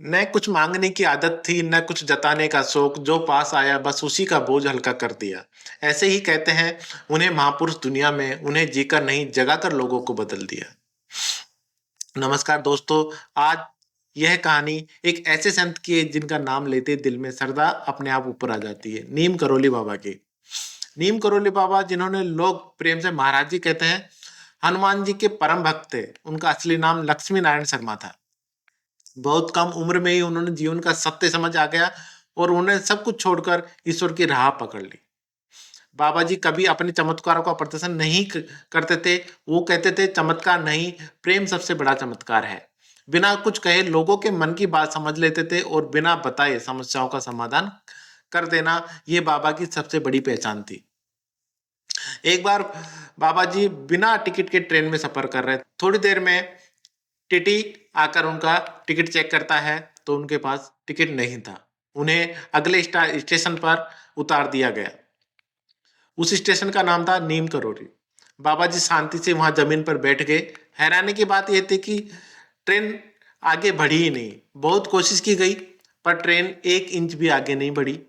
न कुछ माँगने की आदत थी, न कुछ जताने का शौक, जो पास आया बस उसी का बोझ हल्का कर दिया। ऐसे ही कहते हैं, उन्हें महापुरुष दुनिया में, उन्हें जीकर नहीं जगाकर लोगों को बदल दिया। नमस्कार दोस्तों, आज यह कहानी एक ऐसे संत की है जिनका नाम लेते ही दिल में श्रद्धा अपने आप ऊपर आ जाती है। नीम करोली बाबा की। नीम करोली बाबा जिन्होंने लोग प्रेम से महाराज जी कहते हैं, हनुमान जी के परम भक्त थे। उनका असली नाम लक्ष्मी नारायण शर्मा था। बहुत कम उम्र में ही उन्होंने जीवन का सत्य समझ आ गया और उन्होंने सब कुछ छोड़कर ईश्वर की राह पकड़ ली। बाबा जी कभी अपने चमत्कारों का प्रदर्शन नहीं करते थे। वो कहते थे, चमत्कार नहीं, प्रेम सबसे बड़ा चमत्कार है। बिना कुछ कहे लोगों के मन की बात समझ लेते थे और बिना बताए समस्याओं का समाधान कर देना, ये बाबा की सबसे बड़ी पहचान थी। एक बार बाबा जी बिना टिकट के ट्रेन में सफर कर रहे थे। थोड़ी देर में टीटी आकर उनका टिकट चेक करता है तो उनके पास टिकट नहीं था। उन्हें अगले स्टेशन पर उतार दिया गया। उस स्टेशन का नाम था नीम करोली। बाबा जी शांति से वहां जमीन पर बैठ गए। हैरानी की बात यह थी कि ट्रेन आगे बढ़ी ही नहीं। बहुत कोशिश की गई पर ट्रेन 1 इंच भी आगे नहीं बढ़ी।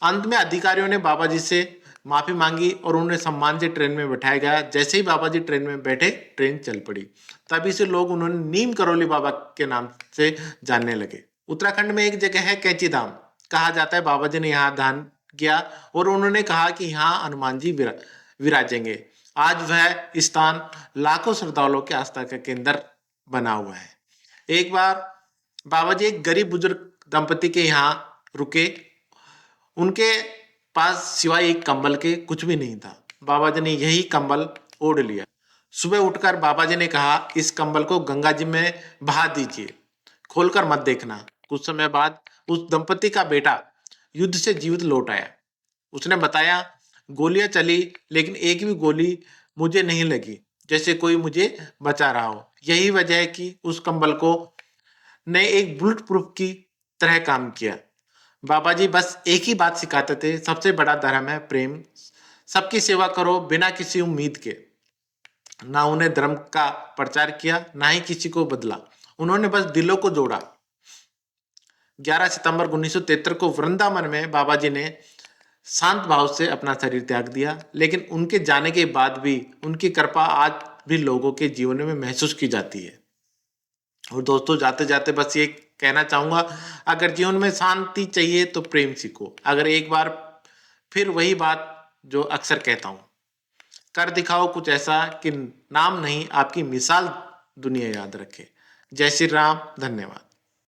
अंत में अधिकारियों ने बाबा जी से माफी मांगी और उन्हें सम्मान से ट्रेन में बैठाया गया। जैसे ही बाबा जी ट्रेन में बैठे, ट्रेन चल पड़ी। तभी से लोग उन्होंने नीम करोली बाबा के नाम से जानने लगे। उत्तराखंड में एक जगह है कैंची धाम। कहा जाता है बाबा जी ने यहाँ ध्यान किया और उन्होंने कहा कि यहाँ हनुमान जी विराजेंगे। आज वह स्थान लाखों श्रद्धालुओं के आस्था का केंद्र बना हुआ है। एक बार बाबा जी एक गरीब बुजुर्ग दंपति के यहाँ रुके। उनके पास सिवाय एक कंबल के कुछ भी नहीं था। बाबा जी ने यही कंबल ओढ़ लिया। सुबह उठकर बाबा जी ने कहा, इस कंबल को गंगा जी में बहा दीजिए, खोलकर मत देखना। कुछ समय बाद उस दंपति का बेटा युद्ध से जीवित लौट आया। उसने बताया, गोलियां चली लेकिन एक भी गोली मुझे नहीं लगी, जैसे कोई मुझे बचा रहा हो। यही वजह है कि उस कंबल को ने एक बुलेट प्रूफ की तरह काम किया। बाबा जी बस एक ही बात सिखाते थे, सबसे बड़ा धर्म है प्रेम। सबकी सेवा करो बिना किसी उम्मीद के। ना उन्हें धर्म का प्रचार किया, ना ही किसी को बदला। उन्होंने बस दिलों को जोड़ा। 11 सितंबर 1973 को वृंदावन में बाबा जी ने शांत भाव से अपना शरीर त्याग दिया। लेकिन उनके जाने के बाद भी उनकी कृपा आज भी लोगों के जीवन में महसूस की जाती है। और दोस्तों, जाते जाते बस ये कहना चाहूंगा, अगर जीवन में शांति चाहिए तो प्रेम सीखो। अगर एक बार फिर वही बात जो अक्सर कहता हूँ, कर दिखाओ कुछ ऐसा कि नाम नहीं, आपकी मिसाल दुनिया याद रखे। जय श्री राम। धन्यवाद।